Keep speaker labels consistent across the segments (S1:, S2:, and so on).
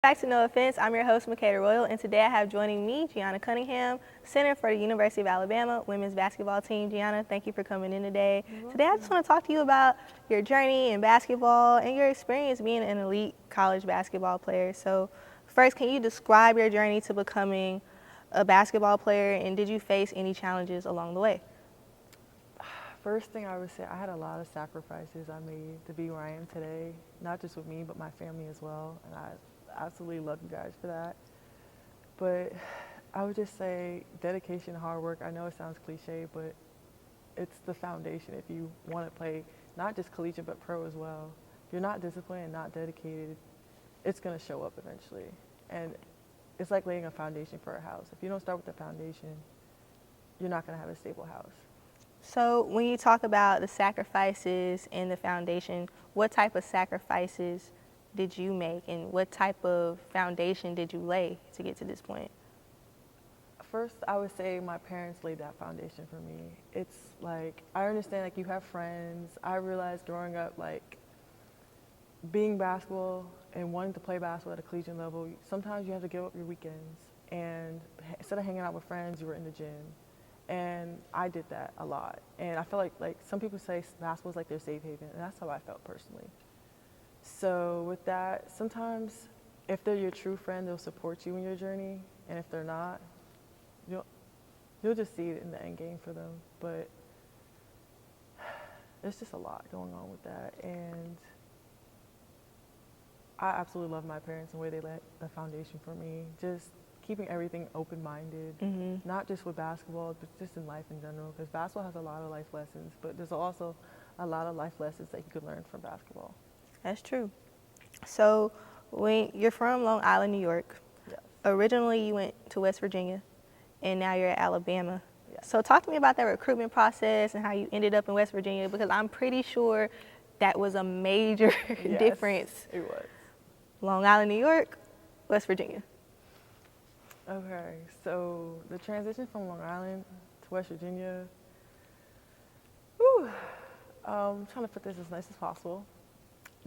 S1: Back to No Offense. I'm your host, Makeda Royal, and today I have joining me JeAnna Cunningham, center for the University of Alabama women's basketball team. JeAnna, thank you for coming in today. Today I just want to talk to you about your journey in basketball and your experience being an elite college basketball player. So first, can you describe your journey to becoming a basketball player, and did you face any challenges along the way?
S2: First thing I would say, I had a lot of sacrifices I made to be where I am today, not just with me, but my family as well, and I absolutely love you guys for that. But I would just say dedication, hard work. I know it sounds cliche, but it's the foundation if you want to play not just collegiate but pro as well. If you're not disciplined and not dedicated, it's going to show up eventually. And it's like laying a foundation for a house. If you don't start with the foundation, you're not going to have a stable house.
S1: So when you talk about the sacrifices and the foundation, what type of sacrifices did you make, and what type of foundation did you lay to get to this point?
S2: First, I would say my parents laid that foundation for me. It's like, I understand like you have friends. I realized growing up, like being basketball and wanting to play basketball at a collegiate level, sometimes you have to give up your weekends. And instead of hanging out with friends, you were in the gym. And I did that a lot. And I feel like some people say basketball is like their safe haven, and that's how I felt personally. So with that, sometimes if they're your true friend, they'll support you in your journey, and if they're not, you'll just see it in the end game for them. But there's just a lot going on with that, and I absolutely love my parents and the way they laid the foundation for me. Just keeping everything open-minded, not just with basketball, but just in life in general, because basketball has a lot of life lessons, but there's also a lot of life lessons that you could learn from basketball.
S1: That's true. So when you're from Long Island, New York,
S2: Yes.
S1: originally you went to West Virginia, and now you're at Alabama.
S2: Yes.
S1: So talk to me about that recruitment process and how you ended up in West Virginia, because I'm pretty sure that was a major difference.
S2: It was.
S1: Long Island, New York, West Virginia.
S2: Okay, so the transition from Long Island to West Virginia, I'm trying to put this as nice as possible.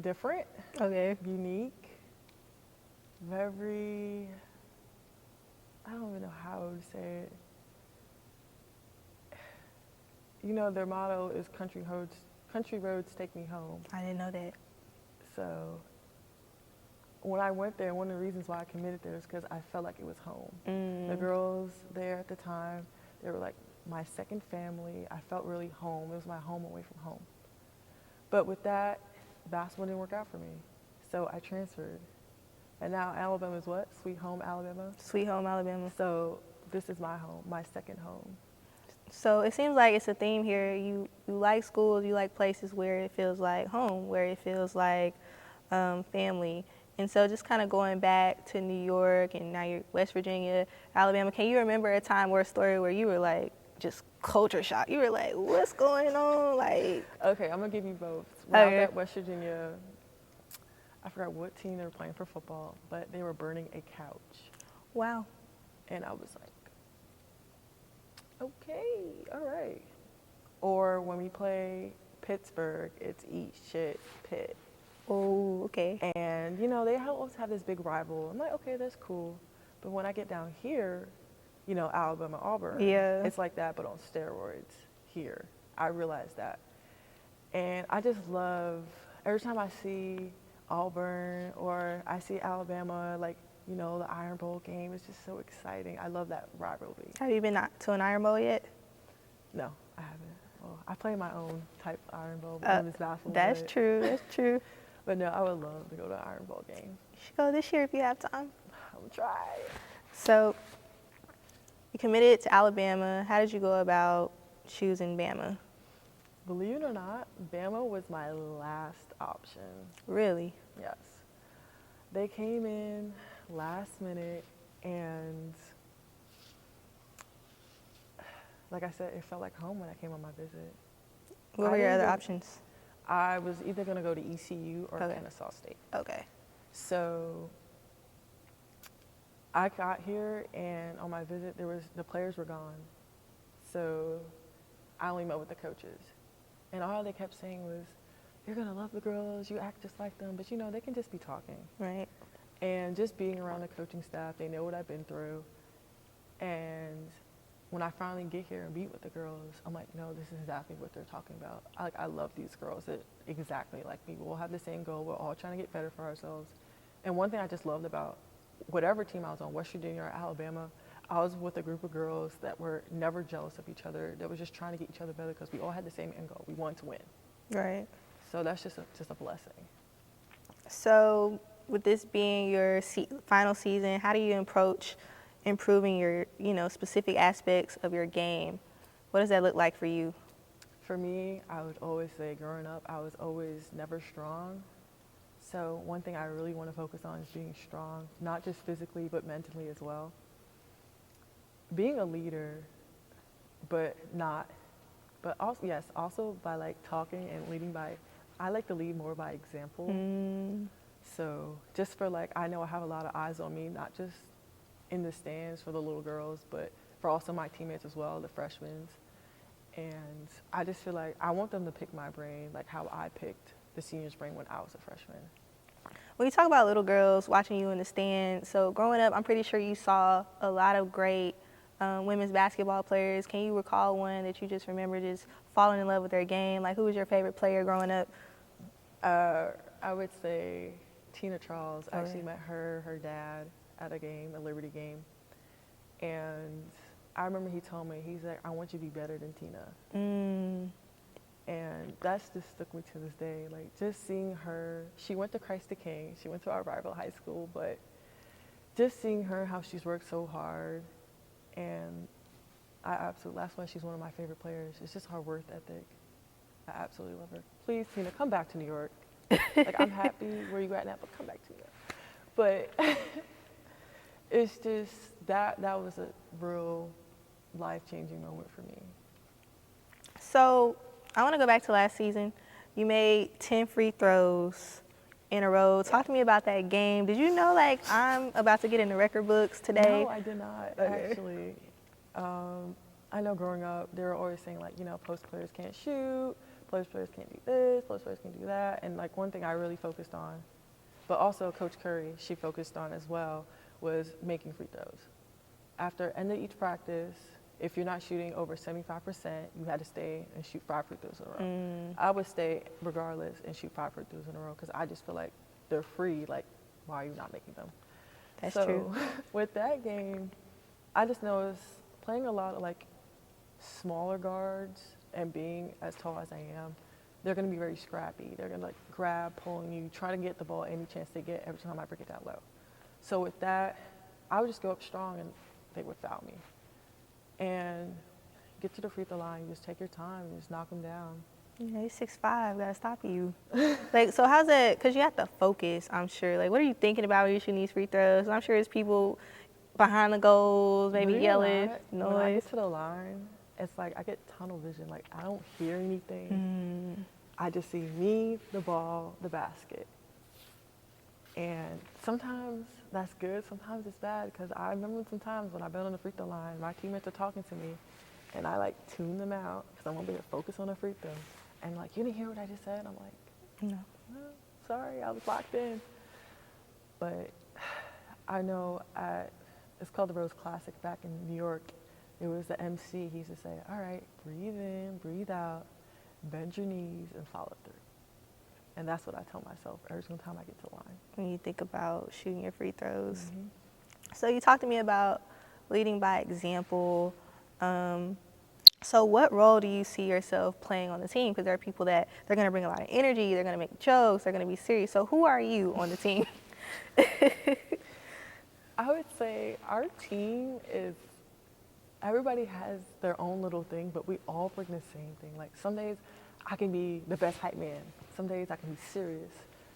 S2: Different,
S1: Okay.
S2: unique, very, I don't even know how I would say it. You know, their motto is country roads take me home.
S1: I didn't know that.
S2: So when I went there, one of the reasons why I committed there is because I felt like it was home. The girls there at the time, they were like my second family. I felt really home. It was my home away from home. But with that, basketball didn't work out for me. So I transferred. And now Alabama is what? Sweet home Alabama?
S1: Sweet home, Alabama.
S2: So this is my home, my second home.
S1: So it seems like it's a theme here. You like schools, you like places where it feels like home, where it feels like family. And so just kind of going back to New York, and now you're West Virginia, Alabama, can you remember a time or a story where you were like just culture shock? You were like, what's going on? Like,
S2: Okay, I'm gonna give you both. When I was at West Virginia, I forgot what team they were playing for football, but they were burning a couch.
S1: wow.
S2: And I was like, okay, all right. Or when we play Pittsburgh, it's eat, shit, Pitt.
S1: Oh, okay.
S2: And, you know, they always have this big rival. I'm like, okay, that's cool. But when I get down here, you know, Alabama, Auburn, it's like that, but on steroids here. I realized that. And I just love, every time I see Auburn or I see Alabama, like, you know, the Iron Bowl game, it's just so exciting. I love that rivalry.
S1: Have you been to an Iron Bowl yet?
S2: No, I haven't. Well, I play my own type Iron Bowl, women's basketball.
S1: That's true.
S2: But no, I would love to go to an Iron Bowl game.
S1: You should go this year if you have time.
S2: I'm gonna try.
S1: So you committed to Alabama. How did you go about choosing Bama?
S2: Believe it or not, Bama was my last option.
S1: Really?
S2: Yes. They came in last minute, and like I said, it felt like home when I came on my visit.
S1: What were your other options?
S2: I was either going to go to ECU or Kennesaw State.
S1: Okay.
S2: So I got here, and on my visit, the players were gone. So I only met with the coaches. And all they kept saying was, you're going to love the girls, you act just like them, but you know, they can just be talking.
S1: Right.
S2: And just being around the coaching staff, they know what I've been through. And when I finally get here and meet with the girls, I'm like, no, this is exactly what they're talking about. I love these girls. They're exactly like me. We'll have the same goal. We're all trying to get better for ourselves. And one thing I just loved about whatever team I was on, West Virginia or Alabama, I was with a group of girls that were never jealous of each other, that was just trying to get each other better because we all had the same end goal. We wanted to win.
S1: Right.
S2: So that's just a blessing.
S1: So with this being your final season, how do you approach improving your, specific aspects of your game? What does that look like for you?
S2: For me, I would always say growing up, I was always never strong. So one thing I really want to focus on is being strong, not just physically, but mentally as well. Being a leader, but also, yes, also by like talking and leading by, I like to lead more by example. So just for like, I know I have a lot of eyes on me, not just in the stands for the little girls, but for also my teammates as well, the freshmen. And I just feel like I want them to pick my brain, like how I picked the seniors' brain when I was a freshman.
S1: When you talk about little girls watching you in the stands, so growing up, I'm pretty sure you saw a lot of great women's basketball players. Can you recall one that you just remember just falling in love with their game? Like, who was your favorite player growing up?
S2: I would say Tina Charles. I actually met her dad at a game, a Liberty game. And I remember he told me, he's like, I want you to be better than Tina. And that's just stuck me to this day. Like, just seeing her, she went to Christ the King. She went to our rival high school, but just seeing her, how she's worked so hard. And that's why she's one of my favorite players. It's just her work ethic. I absolutely love her. Please, Tina, come back to New York. Like, I'm happy where you at now, but come back to New York. But it's just, that was a real life-changing moment for me.
S1: So I want to go back to last season. You made 10 free throws in a row. Talk to me about that game. Did you know, like, I'm about to get in the record books today?
S2: No, I did not, actually. I know growing up, they were always saying, like, post players can't shoot, post players can't do this, post players can't do that. And, like, one thing I really focused on, but also Coach Curry, she focused on as well, was making free throws. After end of each practice, if you're not shooting over 75%, you had to stay and shoot 5 free throws in a row. I would stay regardless and shoot 5 free throws in a row because I just feel like they're free. Like, why are you not making them?
S1: That's true.
S2: With that game, I just noticed playing a lot of like smaller guards and being as tall as I am, they're going to be very scrappy. They're going to like grab, pulling you, try to get the ball any chance they get every time I break it down low. So with that, I would just go up strong and they would foul me. And get to the free throw line, you just take your time, you just knock them down.
S1: Yeah, he's 6'5", gotta stop you. Like, so how's it, because you have to focus, I'm sure. Like, what are you thinking about when you're shooting these free throws? I'm sure there's people behind the goals, maybe yelling, noise.
S2: When I get to the line, it's like I get tunnel vision. Like, I don't hear anything. I just see me, the ball, the basket. And sometimes that's good, sometimes it's bad, because I remember sometimes when I've been on the free throw line, my teammates are talking to me, and I like tune them out, because I want to be able to focus on the free throw. And like, you didn't hear what I just said? I'm like,
S1: No.
S2: Sorry, I was locked in. But I know it's called the Rose Classic back in New York. It was the MC, he used to say, all right, breathe in, breathe out, bend your knees, and follow through. And that's what I tell myself every single time I get to the line.
S1: When you think about shooting your free throws. So you talked to me about leading by example. So what role do you see yourself playing on the team? Because there are people that they're going to bring a lot of energy, they're going to make jokes, they're going to be serious. So who are you on the team?
S2: I would say our team is, everybody has their own little thing, but we all bring the same thing. Like, some days I can be the best hype man. Some days I can be serious.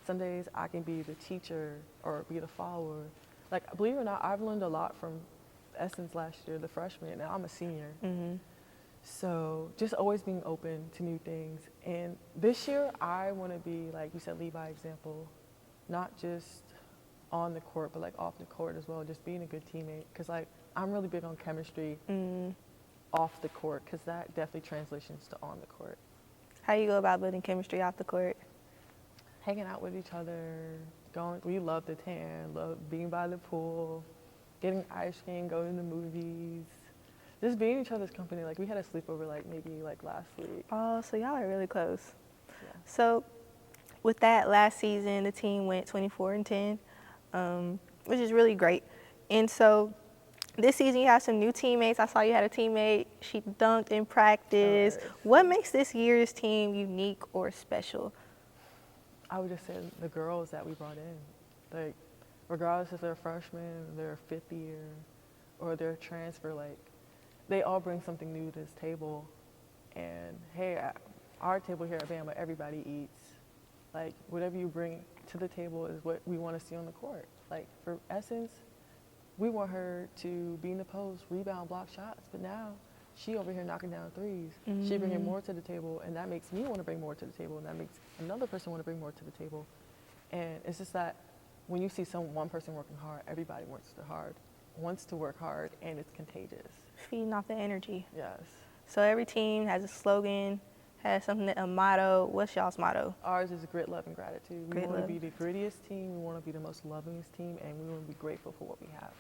S2: Some days I can be the teacher or be the follower. Like, believe it or not, I've learned a lot from Essence last year, the freshman, and I'm a senior. So just always being open to new things. And this year, I want to be, like you said, lead by example, not just on the court, but like off the court as well, just being a good teammate. Because like, I'm really big on chemistry off the court, because that definitely translations to on the court.
S1: How do you go about building chemistry off the court?
S2: Hanging out with each other, We love the tan, love being by the pool, getting ice cream, going to the movies, just being in each other's company. Like we had a sleepover like maybe like last week.
S1: Oh, so y'all are really close.
S2: Yeah.
S1: So with that last season, the team went 24-10, which is really great. And so this season you have some new teammates. I saw you had a teammate. She dunked in practice. What makes this year's team unique or special?
S2: I would just say the girls that we brought in, like regardless if they're freshmen, they're fifth year, or they're transfer, like they all bring something new to this table. And hey, at our table here at Bama, everybody eats. Like whatever you bring to the table is what we want to see on the court. Like for Essence, we want her to be in the post, rebound, block shots. But now she over here knocking down threes.
S1: Mm-hmm.
S2: She bringing more to the table, and that makes me want to bring more to the table, and that makes another person want to bring more to the table. And it's just that when you see one person working hard, everybody wants to work hard, and it's contagious.
S1: Feeding off the energy.
S2: Yes.
S1: So every team has a slogan, has something, a motto. What's y'all's motto?
S2: Ours is grit, love, and gratitude. We
S1: Grit,
S2: want to
S1: love.
S2: be the grittiest team. We want to be the most lovingest team, and we want to be grateful for what we have.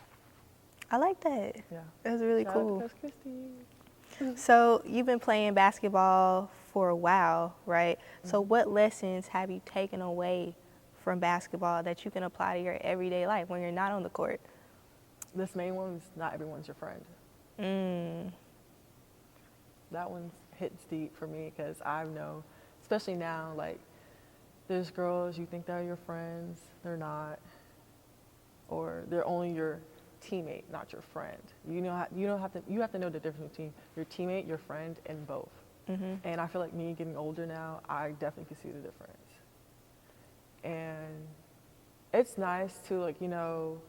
S1: I like that.
S2: Yeah.
S1: That's really
S2: Shout out
S1: cool.
S2: to Coach Christy.
S1: So you've been playing basketball for a while, right?
S2: Mm-hmm.
S1: So what lessons have you taken away from basketball that you can apply to your everyday life when you're not on the court?
S2: This main one is not everyone's your friend. That one hits deep for me because I know, especially now, like there's girls you think they're your friends, they're not, or they're only your teammate, not your friend. You have to know the difference between your teammate, your friend, and both.
S1: Mm-hmm.
S2: And I feel like me getting older now, I definitely can see the difference. And it's nice to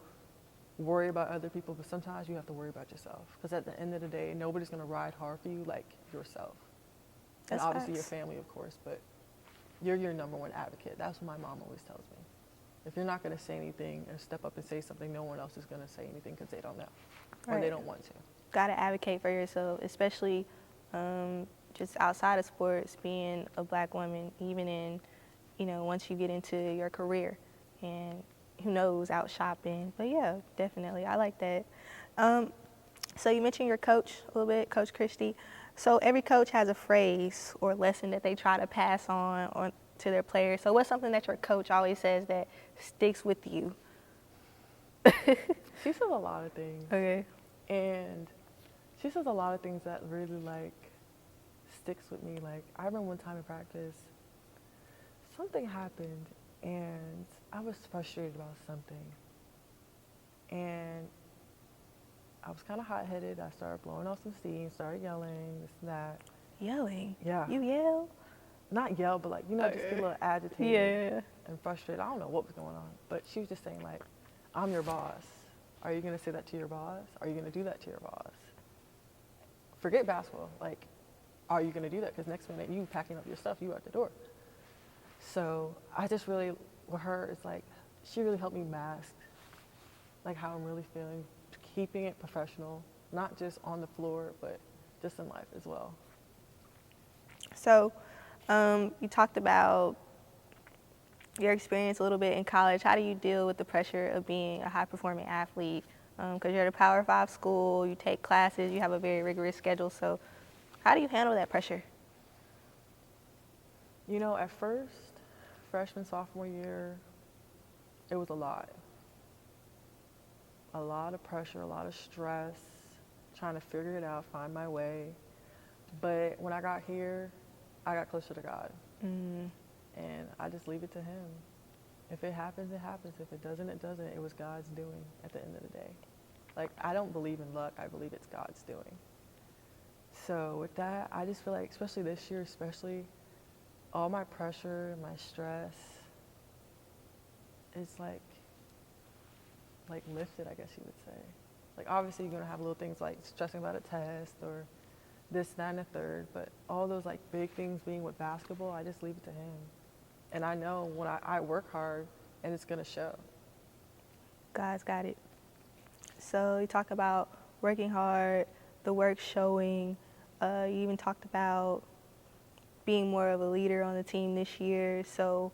S2: worry about other people, but sometimes you have to worry about yourself. Because at the end of the day, nobody's going to ride hard for you like yourself.
S1: That's
S2: and obviously
S1: facts.
S2: your family, of course, but you're your number one advocate. That's what my mom always tells me. If you're not going to say anything or step up and say something, no one else is going to say anything because they don't know or they don't want to.
S1: Got to advocate for yourself, especially just outside of sports, being a black woman, even in, once you get into your career and who knows, out shopping. But yeah, definitely. I like that. So you mentioned your coach a little bit, Coach Christy. So every coach has a phrase or lesson that they try to pass on to their players. So what's something that your coach always says that sticks with you?
S2: She says a lot of things.
S1: Okay.
S2: And she says a lot of things that really sticks with me. Like I remember one time in practice, something happened and I was frustrated about something. And I was kind of hot-headed. I started blowing off some steam, started yelling, this and that.
S1: Yelling?
S2: Yeah.
S1: You yell?
S2: Not yell, but just get a little agitated
S1: Yeah.
S2: and frustrated. I don't know what was going on. But she was just saying I'm your boss. Are you going to say that to your boss? Are you going to do that to your boss? Forget basketball. Are you going to do that? Because next minute you packing up your stuff, you out the door. So I just really, with her, it's she really helped me mask how I'm really feeling, keeping it professional, not just on the floor, but just in life as well.
S1: So you talked about your experience a little bit in college. How do you deal with the pressure of being a high-performing athlete? Because you're at a Power 5 school, you take classes, you have a very rigorous schedule. So how do you handle that pressure?
S2: At first, freshman, sophomore year, it was a lot. A lot of pressure, a lot of stress, trying to figure it out, find my way. But when I got here, I got closer to God. And I just leave it to Him. If it happens, it happens. If it doesn't, it doesn't. It was God's doing at the end of the day. I don't believe in luck. I believe it's God's doing. So with that, I just feel especially this year, all my pressure, my stress, it's lifted, I guess you would say. Obviously you're going to have little things stressing about a test or this, that, and the third, but all those big things being with basketball, I just leave it to Him. And I know when I work hard and it's going to show.
S1: God's got it. So you talk about working hard, the work showing. You even talked about being more of a leader on the team this year. So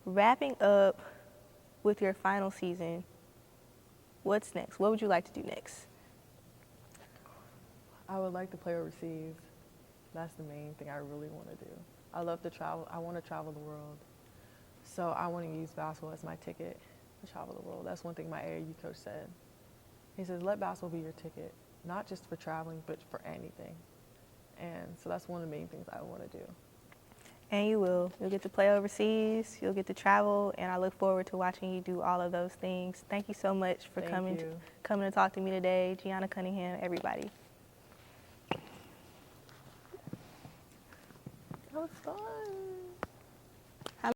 S1: wrapping up with your final season, what's next? What would you like to do next?
S2: I would like to play overseas. That's the main thing I really want to do. I love to travel. I want to travel the world. So I want to use basketball as my ticket to travel the world. That's one thing my AAU coach said. He says, let basketball be your ticket, not just for traveling, but for anything. And so that's one of the main things I want to do.
S1: And you will. You'll get to play overseas, you'll get to travel, and I look forward to watching you do all of those things. Thank you so much for coming to talk to me today. JeAnna Cunningham, everybody.
S2: That was fun.